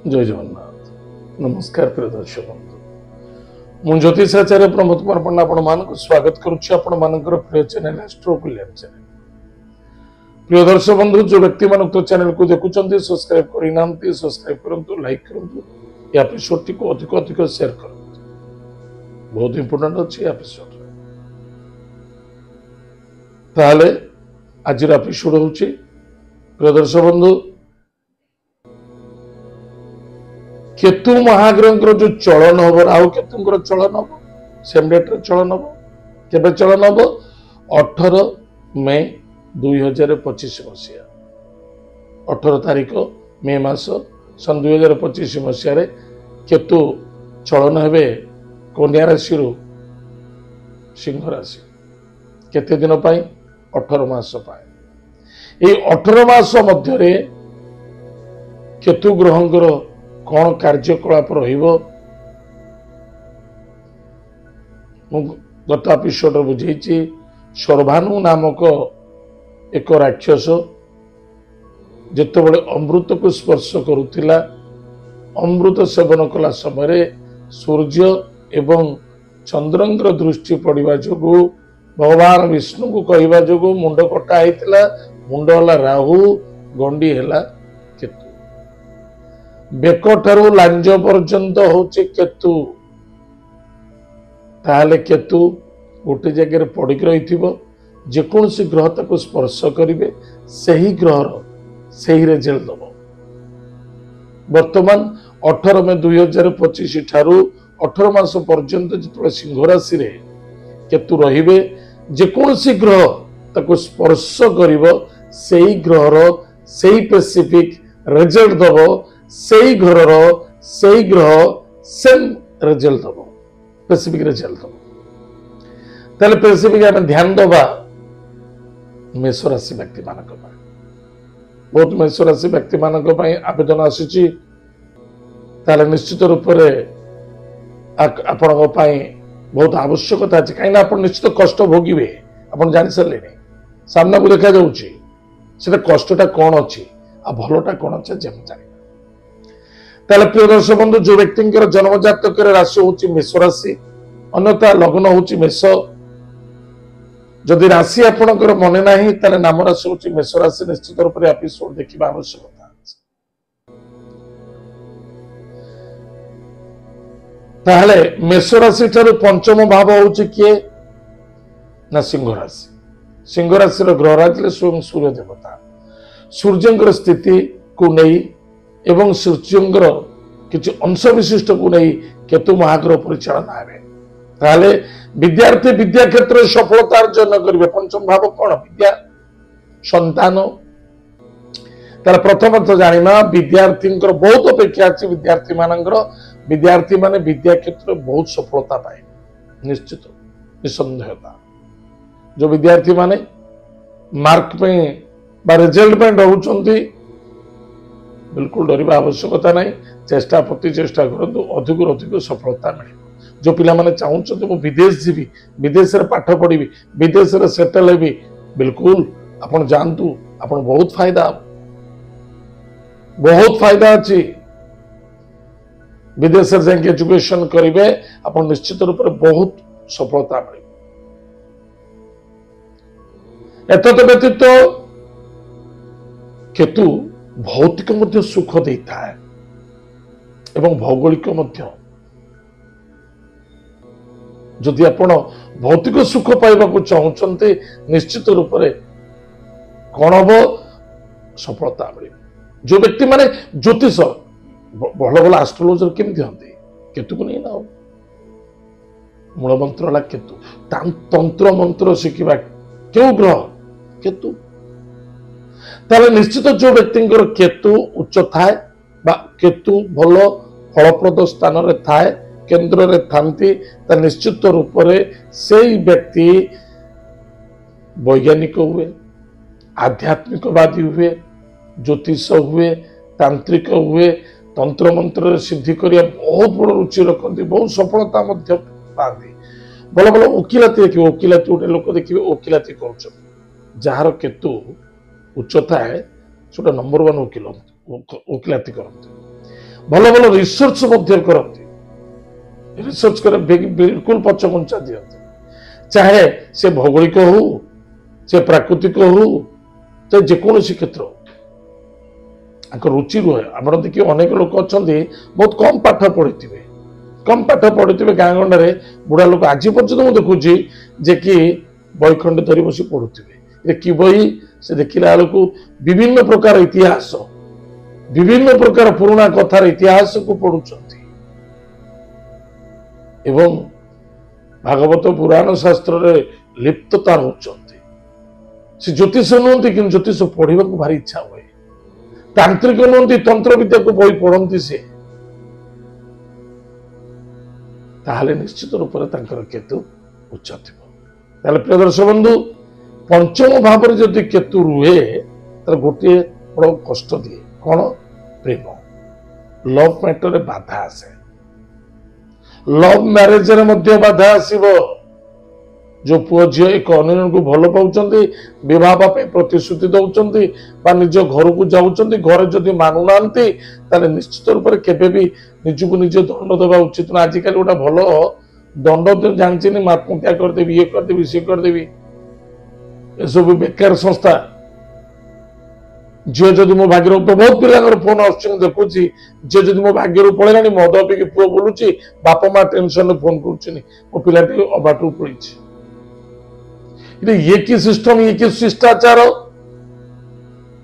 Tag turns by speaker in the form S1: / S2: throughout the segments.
S1: जय जगन्नाथ। नमस्कार प्रिय दर्शक बंधु, मु ज्योतिषाचार्य प्रमोद कुमार पंडा आपण मानक स्वागत करुच्ची आपण मानकर प्रिय चैनल एस्ट्रो कुलियन चैनल। प्रिय दर्शक बंधु, जो व्यक्ति मान तो चैनल को देखुचंती सब्सक्राइब करि नांती सब्सक्राइब करंतु, लाइक करंतु, या एपिसोड टी को अधिक शेयर करंतु। बहुत इंपोर्टेंट अछि एपिसोड। ताले आज एपिसोड होछि प्रिय दर्शक बंधु, केतु महाग्रह जो चलन हम राहु केतुंकर चलन हम सेम डेट चलन हम केबे चलन हम 18 मे 2025 मसीहा 18 तारीख मे मास सन 2025 मसीह केतु चलन हेबे कन्या राशि रु सिंह राशि केते दिन पाई 18 मास पाए। 18 मास मध्य केतु ग्रहंकर कौन कार्यकलाप गत एपिसोड बुझे सर्वानु नामक एक राक्षस जितेबाला अमृत को स्पर्श करुला, अमृत सेवन कला समय सूर्य एवं चंद्रंगर दृष्टि पड़ा जो भगवान विष्णु को कहवा जो मुंड कटा होता, मुंड है राहु, गंडी है केतु, बेकठारू लांज पर्यंत होचे केतु। ताहले केतु गोटे जगह पड़िक रही जेकोसी ग्रह ताको स्पर्श करिवे सही ग्रहर सही रिजल्ट दब। वर्तमान 18 मे 2025 ठारू 18 मास पर्यंत जिते सिंह राशि रे केतु रहिबे जेकोसी ग्रह ताको स्पर्श करिवो सही ग्रहर सही स्पेसिफिक रिजल्ट दब, सही घर सही ग्रह सेम रिजल्ट दब, स्पेसिफिक रिजल्ट दब। ताले स्पेसिफिक आम ध्यान दबा मेष राशि व्यक्ति मान बहुत मेष राशि व्यक्ति मान आवेदन आसी निश्चित रूप से आपण बहुत आवश्यकता अच्छे कहीं आप निश्चित कष्ट भोगे आप जानी सारे सामना को देखा जा कष्टा कौन अच्छी आ भलटा कौन अच्छे जानी। ताले प्रिय दर्शक बंधु, जो व्यक्ति जन्म जातक राशि हूँ मेष राशि, अन्यथा लग्न हूँ मेष। जदि राशि आपणकर मने नाही ताले नाम राशि हूँ मेष राशि, निश्चित रूप से एपिसोड देखा आवश्यकता। ताहले मेष राशि ठारू पंचम भाव हूँ किए ना सिंह राशि। सिंह राशि ग्रहराज स्वयं सूर्य देवता। सूर्य स्थिति को नहीं एवं सूर्यंकर किसी अंश विशिष्ट को नहीं केतु महाग्रह परिचालना है। ताले विद्यार्थी विद्या क्षेत्र में सफलता अर्जन करेंगे। पंचम भाव कौन? विद्या, संतान। तार प्रथम तो जाना विद्यार्थी बहुत अपेक्षा अच्छी विद्यार्थी माने विद्या क्षेत्र में बहुत सफलता पाए निश्चित निसंदेहता। जो विद्यार्थी माने मार्क में बा रिजल्ट में डरुचंती बिल्कुल डरवा आवश्यकता नहीं। चेष्टा प्रति चेष्टा करूँ अधिक अधिक सफलता मिले। जो पिला माने चाहते मु विदेश जीवी, विदेश रे पाठ पढ़ी, विदेश रे सेटल हेबी, बिल्कुल आपण जानतु आपण बहुत फायदा अच्छी। विदेश रे जाके एजुकेशन करेंगे आप निश्चित रूप से बहुत सफलता मिले। एतद व्यतीत केतु भौतिक मध्य सुख देता है एवं भौगोलिक मध्य। जदि आपण भौतिक सुख पाइबा चाहते निश्चित रूप से कौन हम सफलता मिले। जो व्यक्ति माने ज्योतिष भल भल एस्ट्रोलॉजर केमती हंती केतु को नहीं ना मूल मंत्र है केतु। तंत्र मंत्र शिखा क्यों ग्रह केतु। ताले निश्चित जो व्यक्ति केतु उच्च थाए बा केतु भल फलप्रद स्थान रे थाए केंद्र रे थांती निश्चित रूप से व्यक्ति वैज्ञानिक हुए, आध्यात्मिकवादी हुए, ज्योतिष हुए, तांत्रिक हुए, तंत्र मंत्र सिद्धि करिया बहुत बड़ रुचि रखती, बहुत सफलता पाती। भल भल वकिलाती देखिए, वकिलाती गोटे लोक देखिए वकिलाती कर जार केतु उच्चता है छोटा नंबर 1 वकिलाती करते। ଭଲ ଭଲ ରିସର୍ଚ୍ଚ ମଧ୍ୟ କରନ୍ତି, ରିସର୍ଚ୍ଚ করে ବିଲକୁଲ ପଛଘୁଞ୍ଚା ଦିଅନ୍ତି। ଚାहे ସେ ଭୌଗୋଳିକ ହଉ, ସେ ପ୍ରାକୃତିକ ହଉ, ଚାहे ଯେକୌଣସି କ୍ଷେତ୍ର ତାଙ୍କ ରୁଚି ରୁହେ। ଆପଣ ଦେଖିବେ ଅନେକ ଲୋକ ଅଛନ୍ତି ବହୁତ କମ ପାଠ ପଢିଥିବେ, ଗାଁ ଗଣ୍ଡାରେ ବୁଢା ଲୋକ ଆଜି ପର୍ଯ୍ୟନ୍ତ ମୁଁ ଦେଖୁଛି ଯେ କି ବହି ଖଣ୍ଡେ ଧରି ବସି ପଢୁଥିବେ। କି ବହି? ସେ ଦେଖିଲା ବେଳକୁ ବିଭିନ୍ନ ପ୍ରକାର ଇତିହାସ, ବିଭିନ୍ନ ପ୍ରକାର ପୁରୁଣା କଥାର ଇତିହାସକୁ ପଢୁଛନ୍ତି ଏବଂ ଭାଗବତ ପୁରାଣ ଶାସ୍ତ୍ରରେ ଲିପ୍ତତା ରହୁଛନ୍ତି। ସେ ଜ୍ୟୋତିଷ ନୁହନ୍ତି କିନ୍ତୁ ଜ୍ୟୋତିଷ ପଢିବାକୁ ଭାରି ଇଚ୍ଛା ହୁଏ। ତାନ୍ତ୍ରିକ ନୁହନ୍ତି, ତନ୍ତ୍ର ବିଦ୍ୟାକୁ ବହି ପଢନ୍ତି ସେ। ତାହେଲେ ନିଶ୍ଚିତ ରୂପରେ ତାଙ୍କର କେତୁ ଉଚ୍ଚ ଥିବ। ତାହେଲେ ପ୍ରିୟ ଦର୍ଶକ ବନ୍ଧୁ, ପଞ୍ଚମ ଭାବରେ ଯଦି କେତୁ ରୁହେ ତାହେଲେ ଗୋଟିଏ ବଡ କଷ୍ଟ ଦିଏ। କଣ? ପ୍ରେମ, ଲଭ୍ ମ୍ୟାଟରରେ ବାଧା ଆସେ, ଲଭ୍ ମ୍ୟାରେଜରେ ମଧ୍ୟ ବାଧା ଆସିବ। ଯୋଉ ପୁଅ ଝିଅ ଏକ ଅନ୍ୟକୁ ଭଲ ପାଉଛନ୍ତି, ବିବାହ ପାଇଁ ପ୍ରତିଶ୍ରୁତି ଦଉଛନ୍ତି ବା ନିଜ ଘରକୁ ଯାଉଛନ୍ତି, ଘରେ ଯଦି ମାନୁନାହାନ୍ତି ତାହେଲେ ନିଶ୍ଚିତ ରୂପରେ କେବେ ବି ନିଜକୁ ନିଜ ଦଣ୍ଡ ଦେବା ଉଚିତ ନା। ଆଜିକାଲି ଗୋଟେ ଭଲ ଦଣ୍ଡ ଜାଣିଛିନି, ଆତ୍ମହତ୍ୟା କରିଦେବି, ଇଏ କରିଦେବି, ସିଏ କରିଦେବି, ଏସବୁ ବେକାର ସଂସ୍ଥା। ଝିଅ ଯଦି ମୋ ଭାଗ୍ୟରୁ, ବହୁତ ପିଲାଙ୍କର ଫୋନ ଆସୁଛି ମୁଁ ଦେଖୁଛି, ଝିଅ ଯଦି ମୋ ଭାଗ୍ୟରୁ ପଳେଇଲାଣି, ମଦ ପିଇକି ପୁଅ ବୁଲୁଛି, ବାପା ମା ଟେନସନରେ ଫୋନ କରୁଛନ୍ତି ମୋ ପିଲାଟି ଅବାଟକୁ ପଳେଇଛି। ଇଏ କି ସିଷ୍ଟମ, ଇଏ କି ଶିଷ୍ଟାଚାର?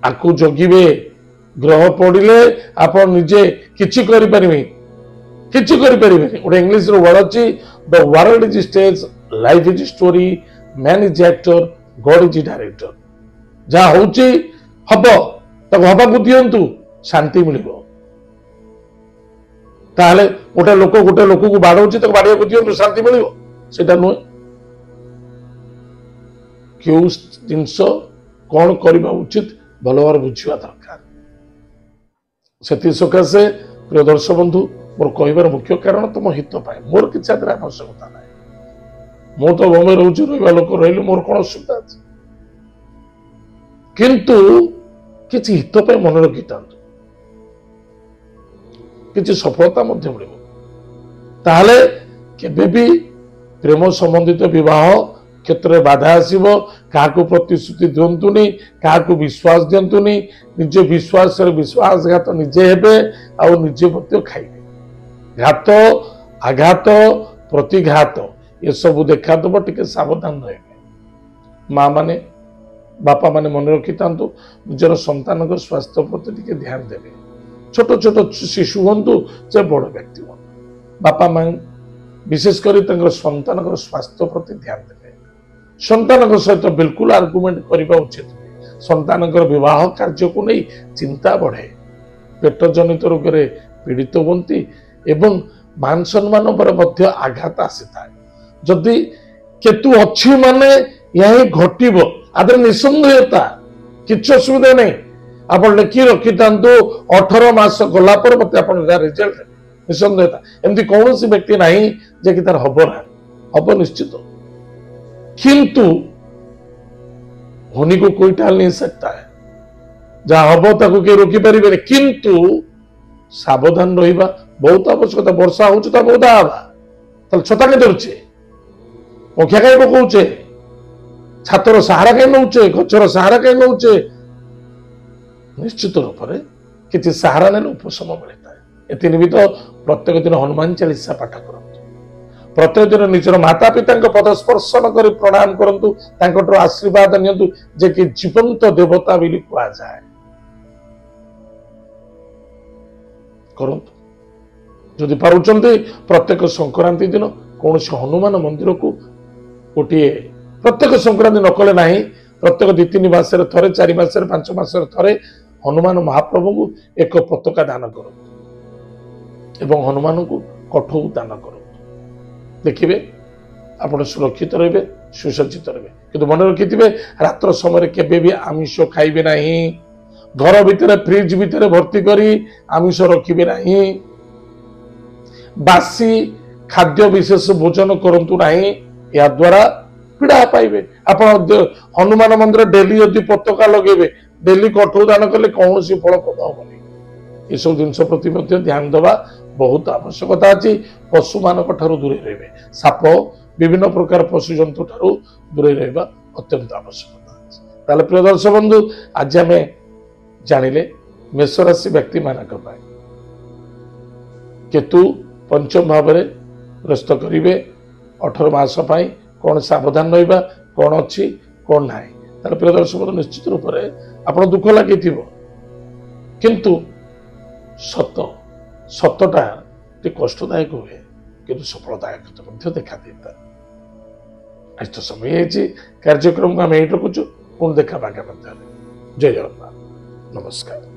S1: ଆକୁ ଜଗିବେ। ଗ୍ରହ ପଡିଲେ ଆପଣ ନିଜେ କିଛି କରିପାରିବେ, କିଛି କରିପାରିବେନି। ଗୋଟେ ଇଂଲିଶର ୱାର୍ଡ ଅଛି, the world is stage, life is story, man is actor, god is director. ଯାହା ହଉଛି ହବ, ତାକୁ ହବାକୁ ଦିଅନ୍ତୁ, ଶାନ୍ତି ମିଳିବ। ତାହେଲେ ଗୋଟେ ଲୋକକୁ ବାଡଉଛି, ତାକୁ ବାଡିବାକୁ ଦିଅନ୍ତୁ, ଶାନ୍ତି ମିଳିବ? ସେଟା ନୁହେଁ। କେଉଁ ଜିନିଷ କଣ କରିବା ଉଚିତ ଭଲ ଭାବରେ ବୁଝିବା ଦରକାର। ସେଥିସକାଶେ ପ୍ରିୟ ଦର୍ଶକ ବନ୍ଧୁ, ମୋର କହିବାର ମୁଖ୍ୟ କାରଣ ତମ ହିତ ପାଇଁ, ମୋର କିଛି ଆଦରେ ଆବଶ୍ୟକତା ନାହିଁ। ମୁଁ ତ ବମ୍ବେ ରହୁଛି, ରହିବା ଲୋକ ରହିଲେ ମୋର କଣ ଅସୁବିଧା ଅଛି? କିନ୍ତୁ କିଛି ହିତ ପାଇଁ ମନେ ରଖିଥାନ୍ତୁ, କିଛି ସଫଳତା ମଧ୍ୟ ମିଳିବ। ତାହେଲେ କେବେ ବି ପ୍ରେମ ସମ୍ବନ୍ଧିତ ବିବାହ କ୍ଷେତ୍ରରେ ବାଧା ଆସିବ। କାହାକୁ ପ୍ରତିଶ୍ରୁତି ଦିଅନ୍ତୁନି, କାହାକୁ ବିଶ୍ୱାସ ଦିଅନ୍ତୁନି। ନିଜ ବିଶ୍ୱାସରେ ବିଶ୍ୱାସଘାତ ନିଜେ ହେବେ ଆଉ ନିଜେ ମଧ୍ୟ ଖାଇବେ। ଘାତ, ଆଘାତ, ପ୍ରତିଘାତ ଏସବୁ ଦେଖାଦେବ, ଟିକେ ସାବଧାନ ରହିବେ। ମା ମାନେ, ବାପା ମାନେ ମନେ ରଖିଥାନ୍ତୁ, ନିଜର ସନ୍ତାନଙ୍କ ସ୍ୱାସ୍ଥ୍ୟ ପ୍ରତି ଟିକେ ଧ୍ୟାନ ଦେବେ। ଛୋଟ ଛୋଟ ଶିଶୁ ହୁଅନ୍ତୁ, ଯେ ବଡ଼ ବ୍ୟକ୍ତି ହୁଅନ୍ତୁ, ବାପା ମା ବିଶେଷ କରି ତାଙ୍କର ସନ୍ତାନଙ୍କର ସ୍ୱାସ୍ଥ୍ୟ ପ୍ରତି ଧ୍ୟାନ ଦେବେ। ସନ୍ତାନଙ୍କ ସହିତ ବିଲକୁଲ ଆର୍ଗୁମେଣ୍ଟ କରିବା ଉଚିତ। ସନ୍ତାନଙ୍କର ବିବାହ କାର୍ଯ୍ୟକୁ ନେଇ ଚିନ୍ତା ବଢେ, ପେଟ ଜନିତ ରୋଗରେ ପୀଡ଼ିତ ହୁଅନ୍ତି ଏବଂ ମାନ ସମ୍ମାନ ଉପରେ ମଧ୍ୟ ଆଘାତ ଆସିଥାଏ। ଯଦି କେତୁ ଅଛି ମାନେ ଏହା ହିଁ ଘଟିବ, ଆଦରେ ନିଃସନ୍ଦେହତା, କିଛି ଅସୁବିଧା ନାହିଁ। ଆପଣ ଲେଖି ରଖିଥାନ୍ତୁ, 18 ମାସ ଗଲା ପରେ ମତେ ଆପଣ ରେଜଲ୍ଟ ଦେବେ, ନିଃସନ୍ଦେହତା। ଏମିତି କୌଣସି ବ୍ୟକ୍ତି ନାହିଁ ଯେ କି ତାର ହବ ନାହିଁ, ହବ ନିଶ୍ଚିତ। किंतु होने को कोई टाल नहीं सकता है, जहां हम ताको के रोकी पारे, किंतु सावधान रहिबा बहुत आवश्यकता। वर्षा हो बहुत आवा छता के धरुचे, पंखा कहीं पकाउचे, छातर सहारा कहीं नौचे, गचर सहारा कहीं नौचे, निश्चित रूप से किसी सहारा ने उपशम मिलता है। एति निमित्त प्रत्येक दिन हनुमान चालीसा पाठ करूँ, प्रत्येक दिन निजर माता पिता पदस्पर्शन कर प्रणाम करंतु, आशीर्वाद नियंतु, जे कि जीवंत देवता बोली कहा जाए। करंतु जदि पारुचंती प्रत्येक संक्रांति दिन कौन हनुमान मंदिर को गोटे, प्रत्येक संक्रांति न कले नहीं, प्रत्येक 2-3 मास थे, 4 मास 5 मास थे हनुमान महाप्रभु को एक पताका दान करंतु एवं हनुमान को कठौ दान करंतु। देखिए आप सुरक्षित रे, सुसज्जित रे, कि मन रखि रात्र समय केबे भी आमिष खाइबे नहीं, घर भितर फ्रिज भितर भर्ती करी आमिष रखिबे नहीं, बासी खाद्य विशेष भोजन करंतु नहीं, या द्वारा पीड़ा पाइबे। आप हनुमान मंदिर डेली यदि पताका लगेबे, डेली कठौ दान कले कौन फलप्रद हेनी। ଏସବୁ ଜିନିଷ ପ୍ରତି ମଧ୍ୟ ଧ୍ୟାନ ଦେବା ବହୁତ ଆବଶ୍ୟକତା ଅଛି। ପଶୁମାନଙ୍କ ଠାରୁ ଦୂରେଇ ରହିବେ, ସାପ ବିଭିନ୍ନ ପ୍ରକାର ପଶୁଜନ୍ତୁ ଠାରୁ ଦୂରେଇ ରହିବା ଅତ୍ୟନ୍ତ ଆବଶ୍ୟକତା ଅଛି। ତାହେଲେ ପ୍ରିୟ ଦର୍ଶକ ବନ୍ଧୁ, ଆଜି ଆମେ ଜାଣିଲେ ମେଷ ରାଶି ବ୍ୟକ୍ତିମାନଙ୍କ ପାଇଁ କେତୁ ପଞ୍ଚମ ଭାବରେ ଗ୍ରସ୍ତ କରିବେ 18 ମାସ ପାଇଁ କଣ ସାବଧାନ ରହିବା, କଣ ଅଛି କଣ ନାହିଁ। ତାହେଲେ ପ୍ରିୟ ଦର୍ଶକ ବନ୍ଧୁ, ନିଶ୍ଚିତ ରୂପରେ ଆପଣ ଦୁଃଖ ଲାଗିଥିବ, କିନ୍ତୁ ସତଟା ଟିକେ କଷ୍ଟଦାୟକ ହୁଏ, କିନ୍ତୁ ସଫଳଦାୟକ ମଧ୍ୟ ଦେଖା ଦେଇଥାଏ। ଆଜି ତ ସମୟ ହେଇଛି, କାର୍ଯ୍ୟକ୍ରମକୁ ଆମେ ଏଇଠି ରଖୁଛୁ। ପୁଣି ଦେଖା ପାଙ୍କା ମଧ୍ୟରେ। ଜୟ ଜଗନ୍ନାଥ, ନମସ୍କାର।